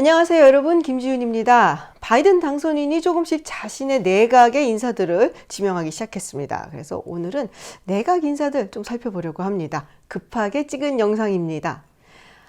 안녕하세요 여러분, 김지윤입니다. 바이든 당선인이 조금씩 자신의 내각의 인사들을 지명하기 시작했습니다. 그래서 오늘은 내각 인사들 좀 살펴보려고 합니다. 급하게 찍은 영상입니다.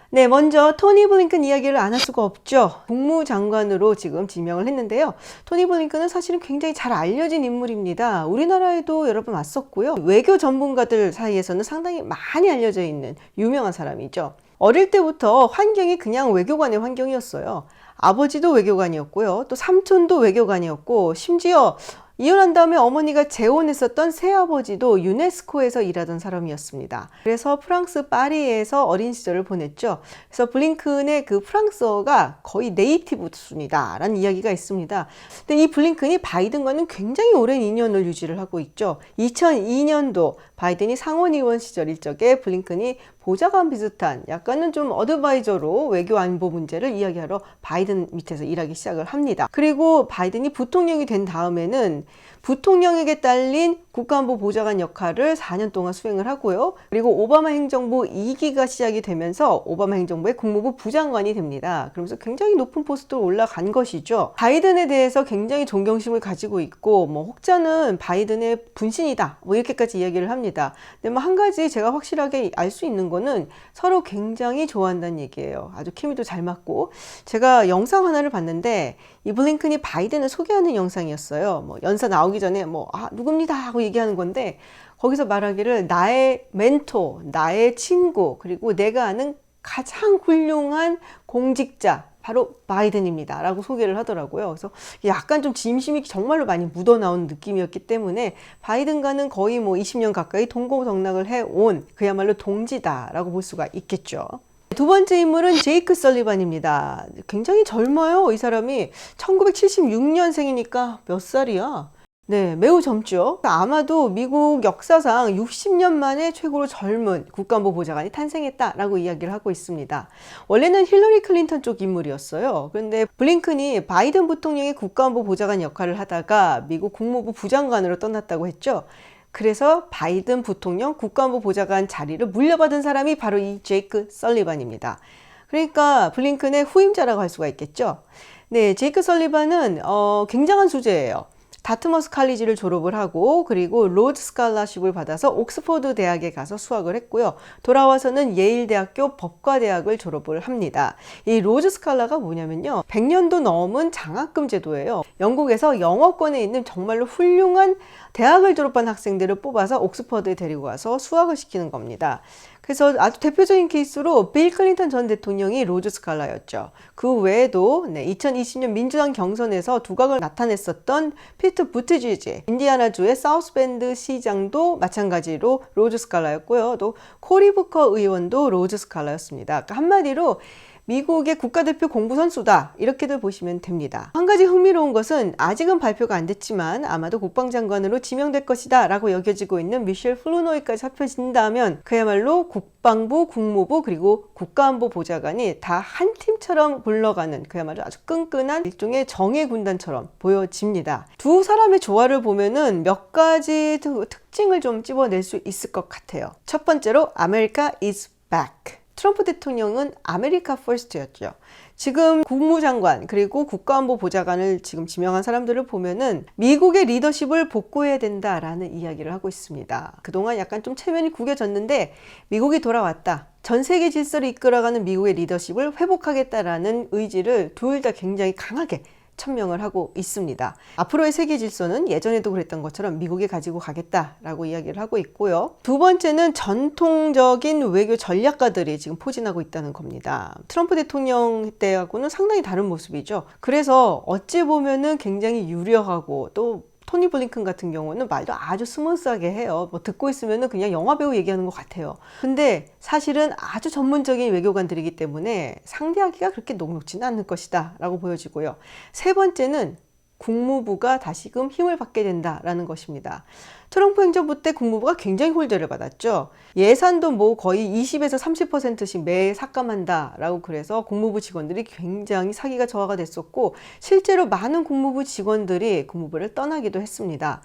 네, 먼저 토니 블링컨 이야기를 안 할 수가 없죠. 국무장관으로 지금 지명을 했는데요. 토니 블링컨은 사실은 굉장히 잘 알려진 인물입니다. 우리나라에도 여러 번 왔었고요. 외교 전문가들 사이에서는 상당히 많이 알려져 있는 유명한 사람이죠. 어릴 때부터 환경이 그냥 외교관의 환경이었어요. 아버지도 외교관이었고요. 또 삼촌도 외교관이었고, 심지어 이혼한 다음에 어머니가 재혼했었던 새아버지도 유네스코에서 일하던 사람이었습니다. 그래서 프랑스 파리에서 어린 시절을 보냈죠. 그래서 블링컨의 그 프랑스어가 거의 네이티브 수준이다 라는 이야기가 있습니다. 근데 이 블링컨이 바이든과는 굉장히 오랜 인연을 유지를 하고 있죠. 2002년도 바이든이 상원의원 시절일 적에 블링컨이 보좌관 비슷한 약간은 좀 어드바이저로 외교 안보 문제를 이야기하러 바이든 밑에서 일하기 시작을 합니다. 그리고 바이든이 부통령이 된 다음에는 부통령에게 딸린 국가안보 보좌관 역할을 4년 동안 수행을 하고요. 그리고 오바마 행정부 2기가 시작이 되면서 오바마 행정부의 국무부 부장관이 됩니다. 그러면서 굉장히 높은 포스트로 올라간 것이죠. 바이든에 대해서 굉장히 존경심을 가지고 있고, 혹자는 바이든의 분신이다, 이렇게까지 이야기를 합니다. 근데 한 가지 제가 확실하게 알 수 있는 거는 서로 굉장히 좋아한다는 얘기예요. 아주 케미도 잘 맞고, 제가 영상 하나를 봤는데 이 블링컨이 바이든을 소개하는 영상이었어요. 연사 나오기 전에 누굽니다 하고 얘기하는 건데, 거기서 말하기를 나의 멘토, 나의 친구, 그리고 내가 아는 가장 훌륭한 공직자 바로 바이든입니다 라고 소개를 하더라고요. 그래서 약간 좀 진심이 정말로 많이 묻어나온 느낌이었기 때문에 바이든과는 거의 20년 가까이 동고동락을 해온 그야말로 동지다 라고 볼 수가 있겠죠. 두 번째 인물은 제이크 설리반입니다. 굉장히 젊어요. 이 사람이 1976년생이니까 몇 살이야? 네, 매우 젊죠. 아마도 미국 역사상 60년 만에 최고로 젊은 국가안보 보좌관이 탄생했다라고 이야기를 하고 있습니다. 원래는 힐러리 클린턴 쪽 인물이었어요. 그런데 블링컨이 바이든 부통령의 국가안보 보좌관 역할을 하다가 미국 국무부 부장관으로 떠났다고 했죠. 그래서 바이든 부통령 국가안보 보좌관 자리를 물려받은 사람이 바로 이 제이크 설리반입니다. 그러니까 블링컨의 후임자라고 할 수가 있겠죠. 네, 제이크 설리반은 굉장한 수재예요. 다트머스 칼리지를 졸업을 하고, 그리고 로드 스칼라십을 받아서 옥스퍼드 대학에 가서 수학을 했고요. 돌아와서는 예일 대학교 법과대학을 졸업을 합니다. 이 로드 스칼라가 뭐냐면요, 100년도 넘은 장학금 제도예요. 영국에서 영어권에 있는 정말로 훌륭한 대학을 졸업한 학생들을 뽑아서 옥스퍼드에 데리고 와서 수학을 시키는 겁니다. 그래서 아주 대표적인 케이스로 빌 클린턴 전 대통령이 로즈 스칼라였죠. 그 외에도 2020년 민주당 경선에서 두각을 나타냈었던 피트 부티지지, 인디아나주의 사우스밴드 시장도 마찬가지로 로즈 스칼라였고요. 또 코리 부커 의원도 로즈 스칼라였습니다. 그러니까 한마디로 미국의 국가대표 공부 선수다, 이렇게들 보시면 됩니다. 한 가지 흥미로운 것은 아직은 발표가 안 됐지만 아마도 국방장관으로 지명될 것이다 라고 여겨지고 있는 미셸 플루노이까지 합쳐진다면 그야말로 국방부, 국무부, 그리고 국가안보 보좌관이 다 한 팀처럼 굴러가는 그야말로 아주 끈끈한 일종의 정예 군단처럼 보여집니다. 두 사람의 조화를 보면은 몇 가지 특징을 좀 찝어낼 수 있을 것 같아요. 첫 번째로 America is back. 트럼프 대통령은 아메리카 퍼스트였죠. 지금 국무장관 그리고 국가안보 보좌관을 지금 지명한 사람들을 보면은 미국의 리더십을 복구해야 된다라는 이야기를 하고 있습니다. 그동안 약간 좀 체면이 구겨졌는데 미국이 돌아왔다. 전 세계 질서를 이끌어가는 미국의 리더십을 회복하겠다라는 의지를 둘 다 굉장히 강하게 천명을 하고 있습니다. 앞으로의 세계 질서는 예전에도 그랬던 것처럼 미국이 가지고 가겠다라고 이야기를 하고 있고요. 두 번째는 전통적인 외교 전략가들이 지금 포진하고 있다는 겁니다. 트럼프 대통령 때하고는 상당히 다른 모습이죠. 그래서 어찌 보면은 굉장히 유려하고, 또 토니 블링컨 같은 경우는 말도 아주 스무스하게 해요. 듣고 있으면 그냥 영화배우 얘기하는 것 같아요. 근데 사실은 아주 전문적인 외교관들이기 때문에 상대하기가 그렇게 녹록지는 않을 것이다 라고 보여지고요. 세 번째는 국무부가 다시금 힘을 받게 된다라는 것입니다. 트럼프 행정부 때 국무부가 굉장히 홀대를 받았죠. 예산도 거의 20에서 30%씩 매 삭감한다라고, 그래서 국무부 직원들이 굉장히 사기가 저하가 됐었고, 실제로 많은 국무부 직원들이 국무부를 떠나기도 했습니다.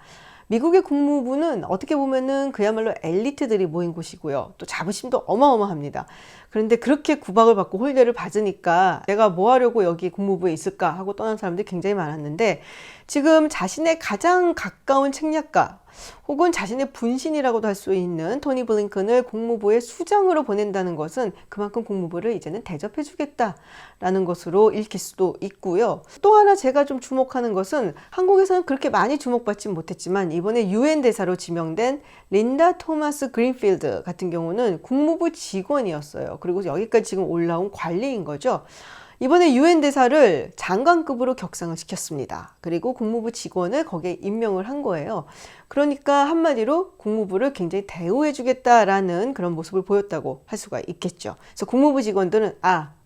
미국의 국무부는 어떻게 보면은 그야말로 엘리트들이 모인 곳이고요. 또 자부심도 어마어마합니다. 그런데 그렇게 구박을 받고 홀대를 받으니까 내가 뭐 하려고 여기 국무부에 있을까 하고 떠난 사람들이 굉장히 많았는데, 지금 자신의 가장 가까운 책략가 혹은 자신의 분신이라고도 할 수 있는 토니 블링컨을 국무부의 수장으로 보낸다는 것은 그만큼 국무부를 이제는 대접해 주겠다라는 것으로 읽힐 수도 있고요. 또 하나 제가 좀 주목하는 것은, 한국에서는 그렇게 많이 주목받지 못했지만 이번에 유엔 대사로 지명된 린다 토마스 그린필드 같은 경우는 국무부 직원이었어요. 그리고 여기까지 지금 올라온 관리인 거죠. 이번에 유엔 대사를 장관급으로 격상을 시켰습니다. 그리고 국무부 직원을 거기에 임명을 한 거예요. 그러니까 한마디로 국무부를 굉장히 대우해 주겠다라는 그런 모습을 보였다고 할 수가 있겠죠. 그래서 국무부 직원들은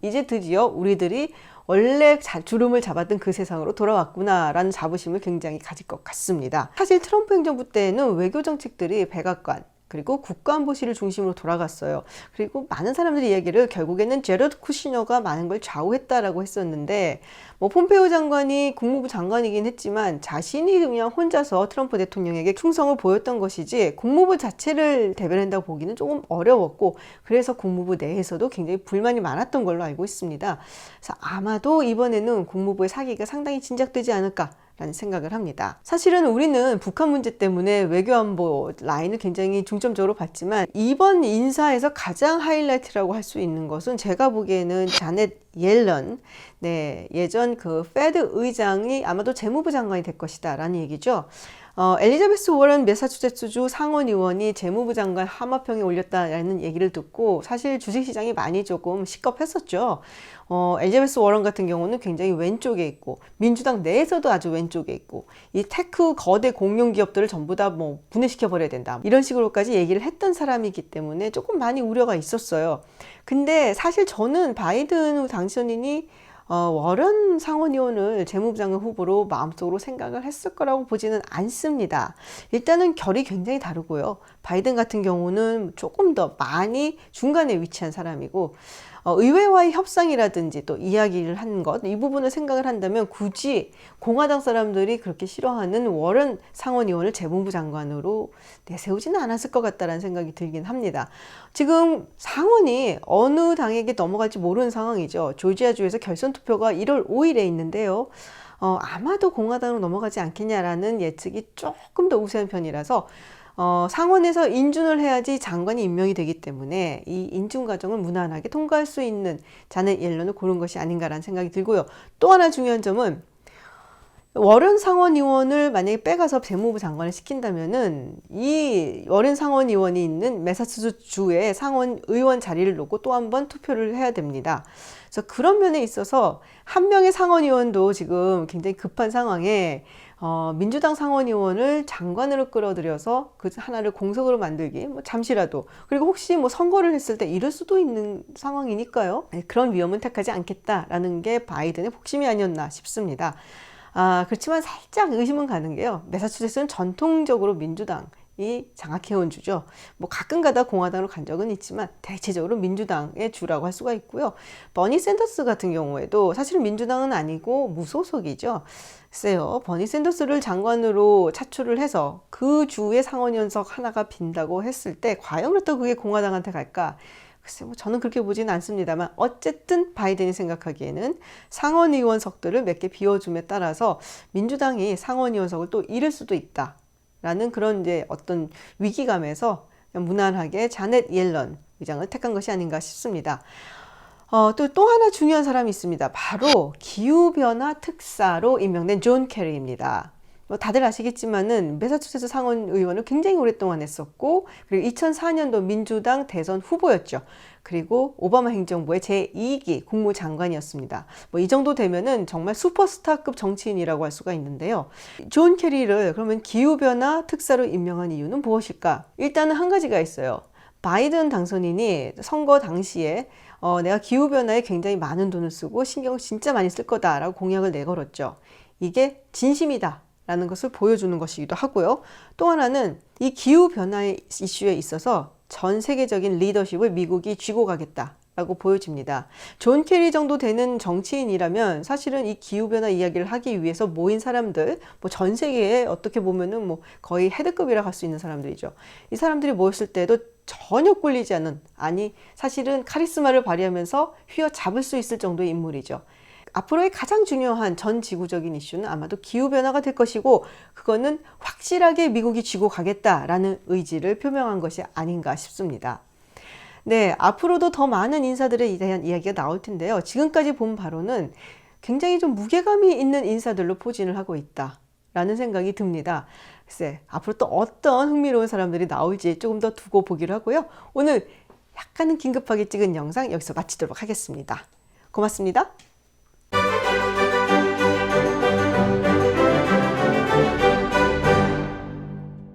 이제 드디어 우리들이 원래 주름을 잡았던 그 세상으로 돌아왔구나라는 자부심을 굉장히 가질 것 같습니다. 사실 트럼프 행정부 때는 외교 정책들이 백악관 그리고 국가안보실을 중심으로 돌아갔어요. 그리고 많은 사람들이 이야기를 결국에는 제러드 쿠시너가 많은 걸 좌우했다라고 했었는데, 폼페이오 장관이 국무부 장관이긴 했지만 자신이 그냥 혼자서 트럼프 대통령에게 충성을 보였던 것이지 국무부 자체를 대변한다고 보기는 조금 어려웠고, 그래서 국무부 내에서도 굉장히 불만이 많았던 걸로 알고 있습니다. 그래서 아마도 이번에는 국무부의 사기가 상당히 진작되지 않을까 라는 생각을 합니다. 사실은 우리는 북한 문제 때문에 외교안보 라인을 굉장히 중점적으로 봤지만, 이번 인사에서 가장 하이라이트라고 할 수 있는 것은 제가 보기에는 자넷 옐런, 예전 그 페드 의장이 아마도 재무부 장관이 될 것이다 라는 얘기죠. 엘리자베스 워런 매사추세츠주 상원의원이 재무부 장관 하마평에 올렸다라는 얘기를 듣고 사실 주식시장이 많이 조금 시겁했었죠. 엘리자베스 워런 같은 경우는 굉장히 왼쪽에 있고, 민주당 내에서도 아주 왼쪽에 있고, 이 테크 거대 공룡 기업들을 전부 다 분해시켜 버려야 된다, 이런 식으로까지 얘기를 했던 사람이기 때문에 조금 많이 우려가 있었어요. 근데 사실 저는 바이든 당선인이 워런 상원의원을 재무부 장관 후보로 마음속으로 생각을 했을 거라고 보지는 않습니다. 일단은 결이 굉장히 다르고요. 바이든 같은 경우는 조금 더 많이 중간에 위치한 사람이고, 의회와의 협상이라든지 또 이야기를 하는 것, 이 부분을 생각을 한다면 굳이 공화당 사람들이 그렇게 싫어하는 워런 상원의원을 재무부 장관으로 내세우지는 않았을 것 같다라는 생각이 들긴 합니다. 지금 상원이 어느 당에게 넘어갈지 모르는 상황이죠. 조지아주에서 결선 투표가 1월 5일에 있는데요. 아마도 공화당으로 넘어가지 않겠냐라는 예측이 조금 더 우세한 편이라서 상원에서 인준을 해야지 장관이 임명이 되기 때문에 이 인준 과정을 무난하게 통과할 수 있는 자넷 옐런을 고른 것이 아닌가라는 생각이 들고요. 또 하나 중요한 점은, 워런 상원의원을 만약에 빼가서 재무부 장관을 시킨다면은 이 워런 상원의원이 있는 매사추세츠주의 상원의원 자리를 놓고 또 한 번 투표를 해야 됩니다. 그래서 그런 면에 있어서 한 명의 상원의원도 지금 굉장히 급한 상황에 민주당 상원의원을 장관으로 끌어들여서 그 하나를 공석으로 만들기, 잠시라도, 그리고 혹시 선거를 했을 때 이럴 수도 있는 상황이니까요. 그런 위험은 택하지 않겠다라는 게 바이든의 복심이 아니었나 싶습니다. 그렇지만 살짝 의심은 가는 게요. 매사추세츠는 전통적으로 민주당이 장악해온 주죠. 가끔 가다 공화당으로 간 적은 있지만 대체적으로 민주당의 주라고 할 수가 있고요. 버니 샌더스 같은 경우에도 사실은 민주당은 아니고 무소속이죠. 글쎄요, 버니 샌더스를 장관으로 차출을 해서 그 주의 상원의원석 하나가 빈다고 했을 때 과연 그렇다고 그게 공화당한테 갈까? 글쎄, 저는 그렇게 보지는 않습니다만, 어쨌든 바이든이 생각하기에는 상원의원석들을 몇 개 비워줌에 따라서 민주당이 상원의원석을 또 잃을 수도 있다라는 그런 이제 어떤 위기감에서 그냥 무난하게 자넷 옐런 의장을 택한 것이 아닌가 싶습니다. 또 하나 중요한 사람이 있습니다. 바로 기후변화 특사로 임명된 존 케리입니다. 다들 아시겠지만은 매사추세츠 상원 의원을 굉장히 오랫동안 했었고, 그리고 2004년도 민주당 대선 후보였죠. 그리고 오바마 행정부의 제2기 국무장관이었습니다. 이 정도 되면은 정말 슈퍼스타급 정치인이라고 할 수가 있는데요. 존 케리를 그러면 기후변화 특사로 임명한 이유는 무엇일까? 일단은 한 가지가 있어요. 바이든 당선인이 선거 당시에 내가 기후변화에 굉장히 많은 돈을 쓰고 신경을 진짜 많이 쓸 거다라고 공약을 내걸었죠. 이게 진심이다 라는 것을 보여주는 것이기도 하고요. 또 하나는 이 기후변화 이슈에 있어서 전 세계적인 리더십을 미국이 쥐고 가겠다라고 보여집니다. 존 케리 정도 되는 정치인이라면 사실은 이 기후변화 이야기를 하기 위해서 모인 사람들, 전 세계에 어떻게 보면은 거의 헤드급이라 할 수 있는 사람들이죠. 이 사람들이 모였을 때도 전혀 꿀리지 않는, 아니 사실은 카리스마를 발휘하면서 휘어잡을 수 있을 정도의 인물이죠. 앞으로의 가장 중요한 전 지구적인 이슈는 아마도 기후변화가 될 것이고, 그거는 확실하게 미국이 쥐고 가겠다라는 의지를 표명한 것이 아닌가 싶습니다. 네, 앞으로도 더 많은 인사들에 대한 이야기가 나올 텐데요. 지금까지 본 바로는 굉장히 좀 무게감이 있는 인사들로 포진을 하고 있다라는 생각이 듭니다. 글쎄, 앞으로 또 어떤 흥미로운 사람들이 나올지 조금 더 두고 보기로 하고요. 오늘 약간은 긴급하게 찍은 영상 여기서 마치도록 하겠습니다. 고맙습니다.